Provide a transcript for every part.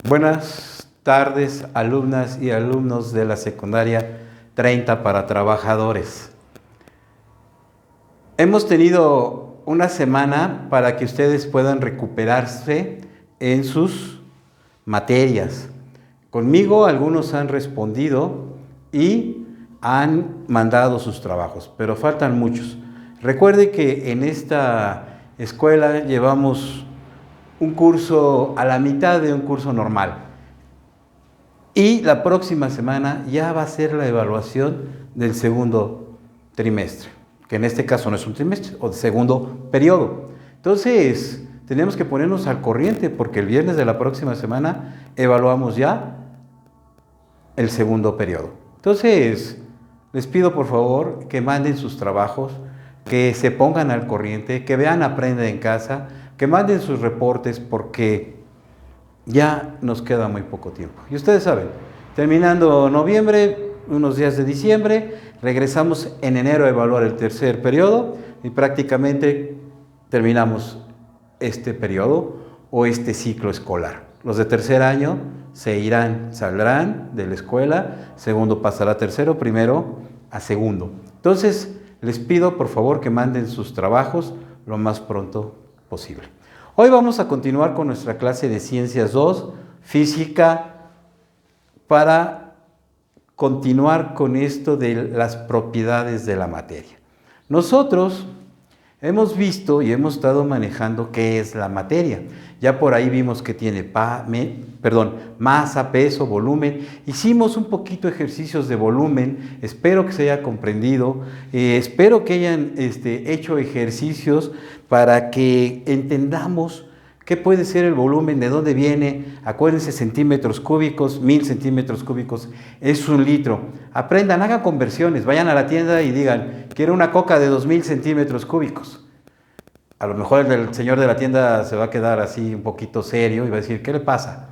Buenas tardes, alumnas y alumnos de la secundaria 30 para trabajadores. Hemos tenido una semana para que ustedes puedan recuperarse en sus materias. Conmigo algunos han respondido y han mandado sus trabajos, pero faltan muchos. Recuerde que en esta escuela llevamos un curso a la mitad de un curso normal. Y la próxima semana ya va a ser la evaluación del segundo trimestre, que en este caso no es un trimestre, o de segundo periodo. Entonces, tenemos que ponernos al corriente porque el viernes de la próxima semana evaluamos ya el segundo periodo. Entonces, les pido por favor que manden sus trabajos, que se pongan al corriente, que vean Aprende en Casa, que manden sus reportes porque ya nos queda muy poco tiempo. Y ustedes saben, terminando noviembre, unos días de diciembre, regresamos en enero a evaluar el tercer periodo y prácticamente terminamos este periodo o este ciclo escolar. Los de tercer año saldrán de la escuela, segundo pasará a tercero, primero a segundo. Entonces, les pido por favor que manden sus trabajos lo más pronto posible. Hoy vamos a continuar con nuestra clase de Ciencias 2, Física, para continuar con esto de las propiedades de la materia. Nosotros hemos visto y hemos estado manejando qué es la materia. Ya por ahí vimos que tiene masa, peso, volumen. Hicimos un poquito ejercicios de volumen, espero que se haya comprendido, espero que hayan hecho ejercicios para que entendamos qué puede ser el volumen, de dónde viene. Acuérdense, centímetros cúbicos, 1000 centímetros cúbicos es 1 litro. Aprendan, hagan conversiones, vayan a la tienda y digan, quiero una coca de 2000 centímetros cúbicos. A lo mejor el señor de la tienda se va a quedar así un poquito serio y va a decir, ¿qué le pasa?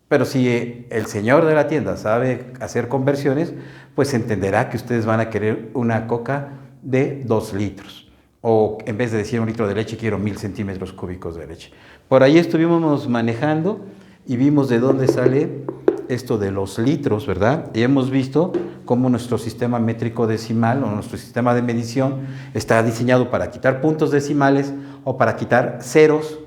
Pero si el señor de la tienda sabe hacer conversiones, pues entenderá que ustedes van a querer una coca de 2 litros. O en vez de decir 1 litro de leche, quiero 1000 centímetros cúbicos de leche. Por ahí estuvimos manejando y vimos de dónde sale esto de los litros, ¿verdad? Y hemos visto cómo nuestro sistema métrico decimal o nuestro sistema de medición está diseñado para quitar puntos decimales o para quitar ceros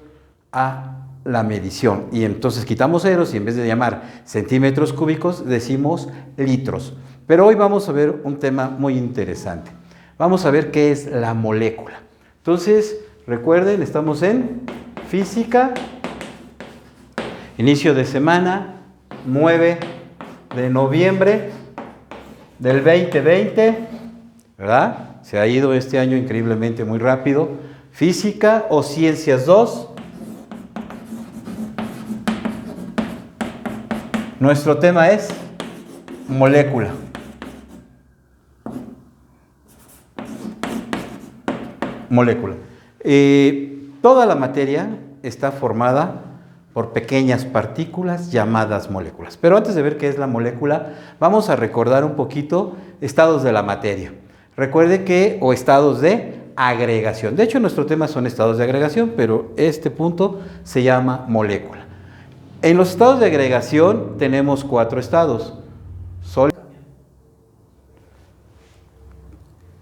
a la medición. Y entonces quitamos ceros y en vez de llamar centímetros cúbicos decimos litros. Pero hoy vamos a ver un tema muy interesante. Vamos a ver qué es la molécula. Entonces, recuerden, estamos en Física, inicio de semana, 9 de noviembre del 2020, ¿verdad? Se ha ido este año increíblemente muy rápido. Física o Ciencias 2. Nuestro tema es molécula. Molécula. Toda la materia está formada por pequeñas partículas llamadas moléculas. Pero antes de ver qué es la molécula, vamos a recordar un poquito estados de la materia. Recuerde que, o estados de agregación. De hecho, nuestro tema son estados de agregación, pero este punto se llama molécula. En los estados de agregación tenemos 4 estados.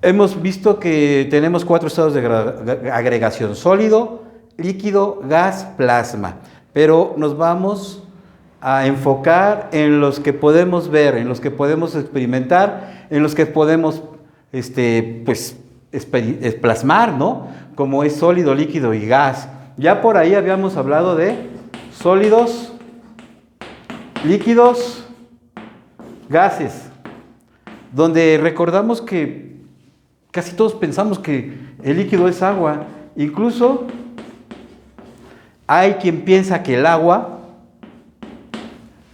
Hemos visto que tenemos 4 estados de agregación: sólido, líquido, gas, plasma. Pero nos vamos a enfocar en los que podemos ver, en los que podemos experimentar, en los que podemos plasmar, ¿no? Como es sólido, líquido y gas. Ya por ahí habíamos hablado de sólidos, líquidos, gases, donde recordamos que casi todos pensamos que el líquido es agua. Incluso hay quien piensa que el agua...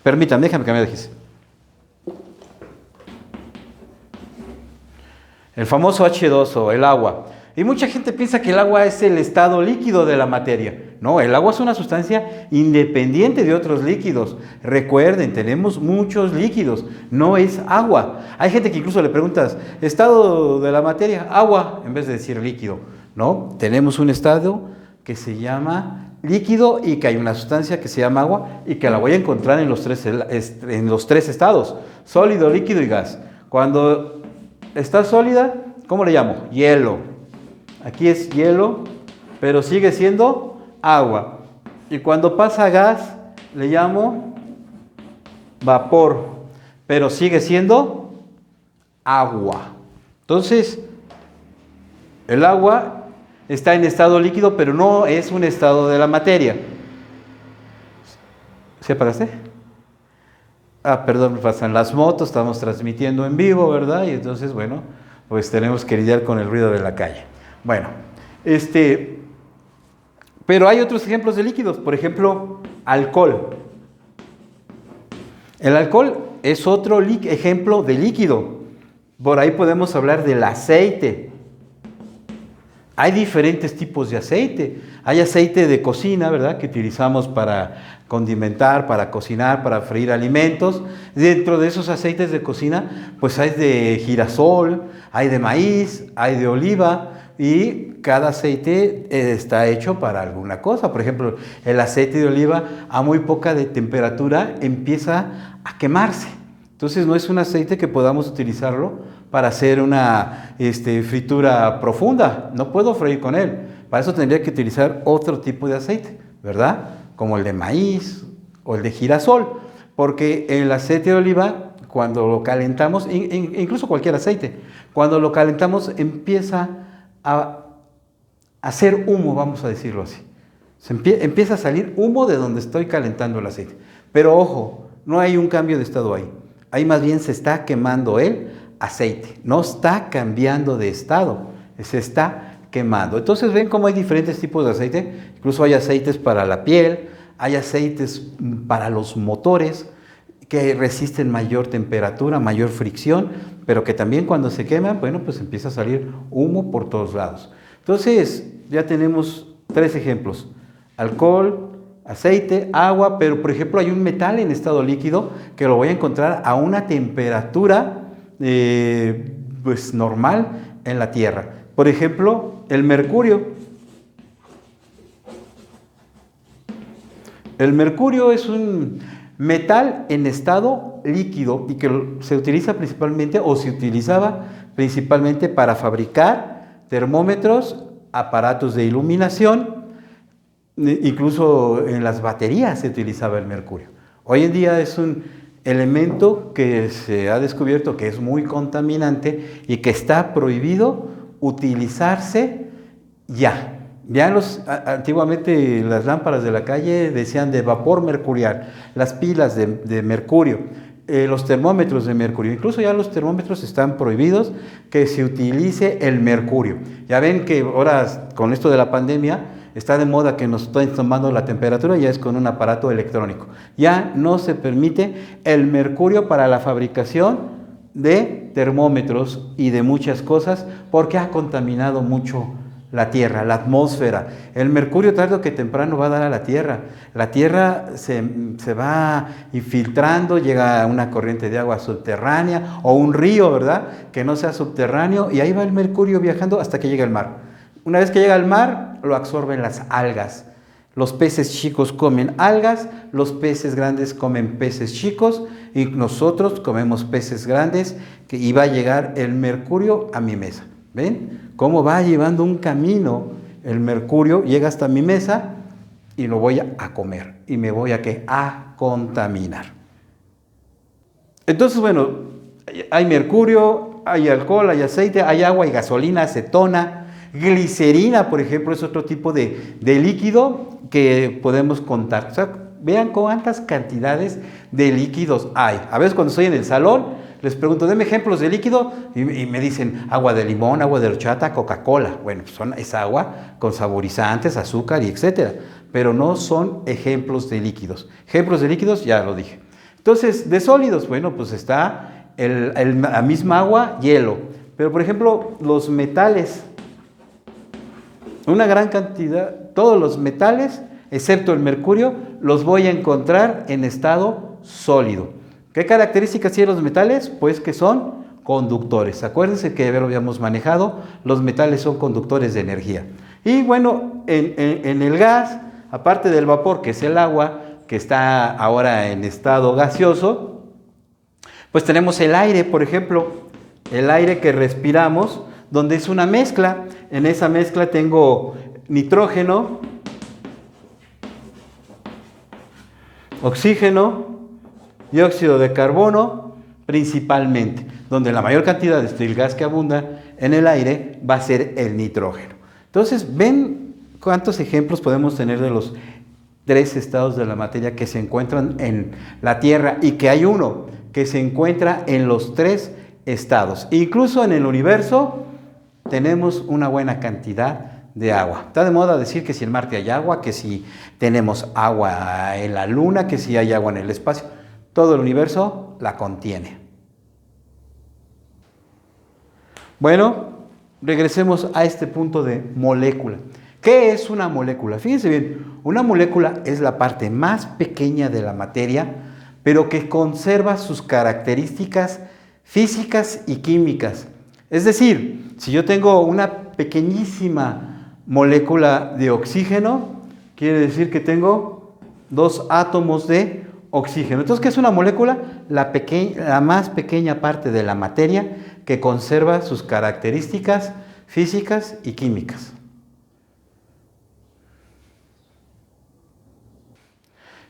Permítanme, déjame cambiar de gis. El famoso H2O, el agua. Y mucha gente piensa que el agua es el estado líquido de la materia. No, el agua es una sustancia independiente de otros líquidos. Recuerden, tenemos muchos líquidos, no es agua. Hay gente que incluso le preguntas, ¿estado de la materia? Agua, en vez de decir líquido. No, tenemos un estado que se llama líquido y que hay una sustancia que se llama agua y que la voy a encontrar en los tres estados, sólido, líquido y gas. Cuando está sólida, ¿cómo le llamo? Hielo. Aquí es hielo, pero sigue siendo agua. Y cuando pasa a gas, le llamo vapor, pero sigue siendo agua. Entonces, el agua está en estado líquido, pero no es un estado de la materia. ¿Sí apagaste? Perdón, me pasan las motos, estamos transmitiendo en vivo, ¿verdad? Y entonces, bueno, pues tenemos que lidiar con el ruido de la calle. Bueno, pero hay otros ejemplos de líquidos, por ejemplo, alcohol. El alcohol es otro ejemplo de líquido. Por ahí podemos hablar del aceite. Hay diferentes tipos de aceite. Hay aceite de cocina, ¿verdad?, que utilizamos para condimentar, para cocinar, para freír alimentos. Dentro de esos aceites de cocina, pues hay de girasol, hay de maíz, hay de oliva, y cada aceite está hecho para alguna cosa. Por ejemplo, el aceite de oliva a muy poca temperatura empieza a quemarse. Entonces no es un aceite que podamos utilizarlo para hacer una fritura profunda. No puedo freír con él. Para eso tendría que utilizar otro tipo de aceite, ¿verdad? Como el de maíz o el de girasol. Porque el aceite de oliva, cuando lo calentamos, incluso cualquier aceite, cuando lo calentamos empieza a hacer humo, vamos a decirlo así. Empieza a salir humo de donde estoy calentando el aceite. Pero ojo, no hay un cambio de estado ahí. Ahí más bien se está quemando el aceite. No está cambiando de estado, se está quemando. Entonces ven cómo hay diferentes tipos de aceite. Incluso hay aceites para la piel, hay aceites para los motores que resisten mayor temperatura, mayor fricción, pero que también cuando se queman, bueno, pues empieza a salir humo por todos lados. Entonces ya tenemos 3 ejemplos: alcohol, aceite, agua, pero por ejemplo hay un metal en estado líquido que lo voy a encontrar a una temperatura pues normal en la Tierra. Por ejemplo, el mercurio. El mercurio es un metal en estado líquido y que se utiliza principalmente, o se utilizaba principalmente, para fabricar termómetros, aparatos de iluminación. Incluso en las baterías se utilizaba el mercurio. Hoy en día es un elemento que se ha descubierto que es muy contaminante y que está prohibido utilizarse ya. Ya antiguamente las lámparas de la calle decían de vapor mercurial, las pilas de mercurio, los termómetros de mercurio. Incluso ya los termómetros están prohibidos que se utilice el mercurio. Ya ven que ahora con esto de la pandemia está de moda que nos estén tomando la temperatura, ya es con un aparato electrónico. Ya no se permite el mercurio para la fabricación de termómetros y de muchas cosas porque ha contaminado mucho la Tierra, la atmósfera. El mercurio tarde o que temprano va a dar a la Tierra. La Tierra se va infiltrando, llega a una corriente de agua subterránea o un río, ¿verdad?, que no sea subterráneo, y ahí va el mercurio viajando hasta que llega al mar. Una vez que llega al mar, lo absorben las algas. Los peces chicos comen algas, los peces grandes comen peces chicos, y nosotros comemos peces grandes, y va a llegar el mercurio a mi mesa. ¿Ven cómo va llevando un camino el mercurio? Llega hasta mi mesa y lo voy a comer y me voy a contaminar. Entonces, bueno, hay mercurio, hay alcohol, hay aceite, hay agua, hay gasolina, acetona, glicerina, por ejemplo, es otro tipo de líquido que podemos contar. O sea, vean cuántas cantidades de líquidos hay. A veces cuando estoy en el salón les pregunto, deme ejemplos de líquido, y me dicen agua de limón, agua de horchata, Coca-Cola. Bueno, pues es agua con saborizantes, azúcar y etcétera, pero no son ejemplos de líquidos. Ejemplos de líquidos, ya lo dije. Entonces, de sólidos, bueno, pues está la misma agua, hielo. Pero, por ejemplo, los metales, una gran cantidad, todos los metales, excepto el mercurio, los voy a encontrar en estado sólido. ¿Qué características tienen los metales? Pues que son conductores. Acuérdense que ya lo habíamos manejado, los metales son conductores de energía. Y bueno, en el gas aparte del vapor, que es el agua, que está ahora en estado gaseoso, pues tenemos el aire, por ejemplo, el aire que respiramos, donde es una mezcla. En esa mezcla tengo nitrógeno, oxígeno, dióxido de carbono, principalmente, donde la mayor cantidad del gas que abunda en el aire va a ser el nitrógeno. Entonces, ¿ven cuántos ejemplos podemos tener de los 3 estados de la materia que se encuentran en la Tierra y que hay uno que se encuentra en los 3 estados? Incluso en el universo tenemos una buena cantidad de agua. Está de moda decir que si en Marte hay agua, que si tenemos agua en la Luna, que si hay agua en el espacio. Todo el universo la contiene. Bueno, regresemos a este punto de molécula. ¿Qué es una molécula? Fíjense bien, una molécula es la parte más pequeña de la materia, pero que conserva sus características físicas y químicas. Es decir, si yo tengo una pequeñísima molécula de oxígeno, quiere decir que tengo 2 átomos de oxígeno. Entonces, ¿qué es una molécula? La más pequeña parte de la materia que conserva sus características físicas y químicas.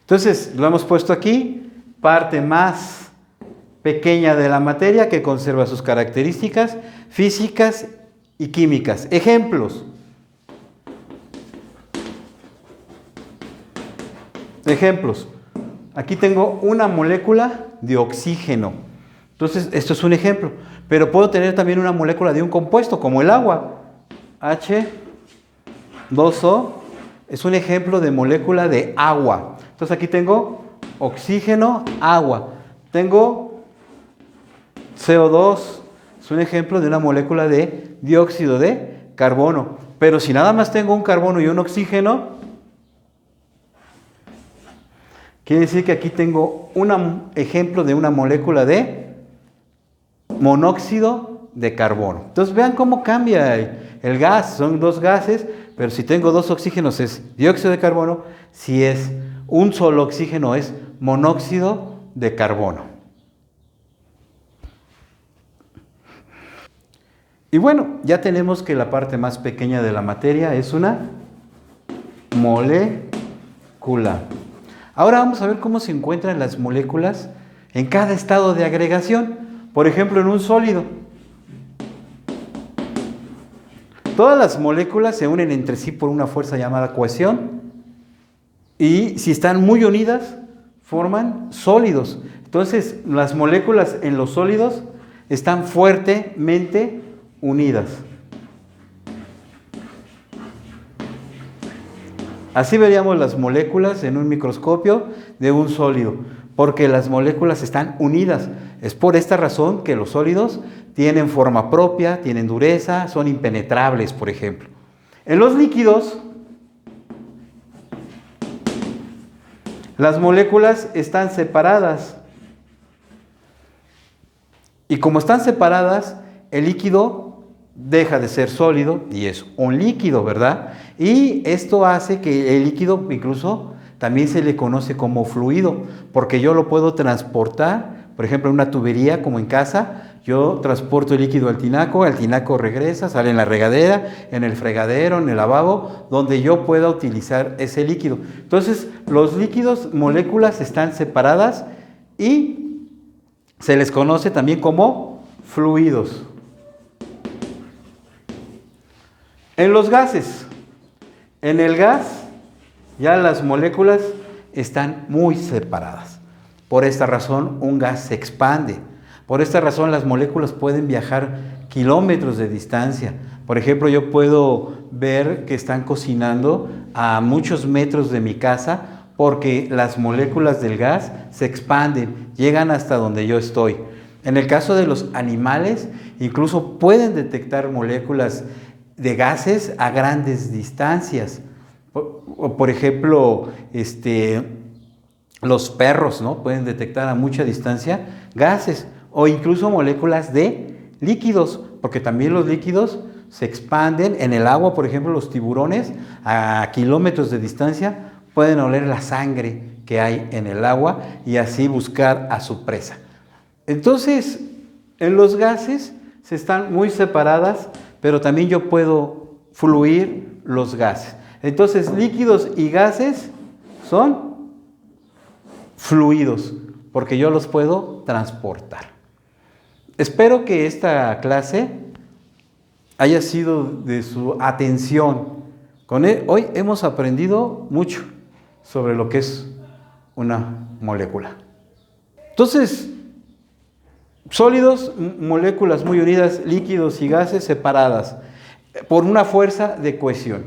Entonces, lo hemos puesto aquí, parte más pequeña de la materia que conserva sus características físicas y químicas. Ejemplos. Ejemplos. Aquí tengo una molécula de oxígeno. Entonces, esto es un ejemplo. Pero puedo tener también una molécula de un compuesto, como el agua. H2O es un ejemplo de molécula de agua. Entonces, aquí tengo oxígeno, agua. Tengo CO2, es un ejemplo de una molécula de dióxido de carbono. Pero si nada más tengo un carbono y un oxígeno, quiere decir que aquí tengo un ejemplo de una molécula de monóxido de carbono. Entonces vean cómo cambia el gas, son 2 gases, pero si tengo 2 oxígenos es dióxido de carbono, si es un solo oxígeno es monóxido de carbono. Y bueno, ya tenemos que la parte más pequeña de la materia es una molécula. Ahora vamos a ver cómo se encuentran las moléculas en cada estado de agregación. Por ejemplo, en un sólido. Todas las moléculas se unen entre sí por una fuerza llamada cohesión y si están muy unidas forman sólidos. Entonces, las moléculas en los sólidos están fuertemente unidas. Así veríamos las moléculas en un microscopio de un sólido, porque las moléculas están unidas. Es por esta razón que los sólidos tienen forma propia, tienen dureza, son impenetrables, por ejemplo. En los líquidos, las moléculas están separadas. Y como están separadas, el líquido deja de ser sólido y es un líquido, ¿verdad? Y esto hace que el líquido incluso también se le conoce como fluido, porque yo lo puedo transportar, por ejemplo, en una tubería como en casa, yo transporto el líquido al tinaco regresa, sale en la regadera, en el fregadero, en el lavabo, donde yo pueda utilizar ese líquido. Entonces, los líquidos, moléculas están separadas y se les conoce también como fluidos. En los gases, en el gas ya las moléculas están muy separadas. Por esta razón un gas se expande. Por esta razón las moléculas pueden viajar kilómetros de distancia. Por ejemplo, yo puedo ver que están cocinando a muchos metros de mi casa porque las moléculas del gas se expanden, llegan hasta donde yo estoy. En el caso de los animales, incluso pueden detectar moléculas de gases a grandes distancias. Por ejemplo, los perros, ¿no? Pueden detectar a mucha distancia gases o incluso moléculas de líquidos, porque también los líquidos se expanden. En el agua, por ejemplo, los tiburones a kilómetros de distancia pueden oler la sangre que hay en el agua y así buscar a su presa. Entonces, en los gases se están muy separadas, pero también yo puedo fluir los gases. Entonces, líquidos y gases son fluidos, porque yo los puedo transportar. Espero que esta clase haya sido de su atención. Hoy hemos aprendido mucho sobre lo que es una molécula. Entonces, sólidos, moléculas muy unidas, líquidos y gases separadas por una fuerza de cohesión.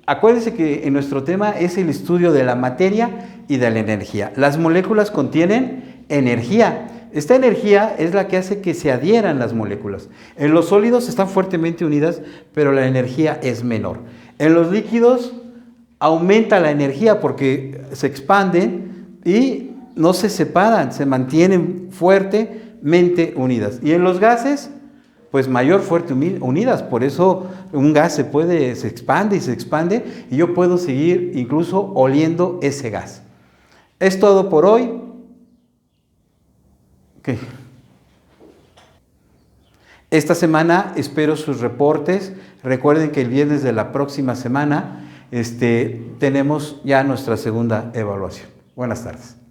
Acuérdense que en nuestro tema es el estudio de la materia y de la energía. Las moléculas contienen energía. Esta energía es la que hace que se adhieran las moléculas. En los sólidos están fuertemente unidas, pero la energía es menor. En los líquidos aumenta la energía porque se expanden y no se separan, se mantienen fuertemente unidas. Y en los gases, pues mayor fuerte unidas. Por eso un gas se expande y yo puedo seguir incluso oliendo ese gas. Es todo por hoy. Okay. Esta semana espero sus reportes. Recuerden que el viernes de la próxima semana tenemos ya nuestra segunda evaluación. Buenas tardes.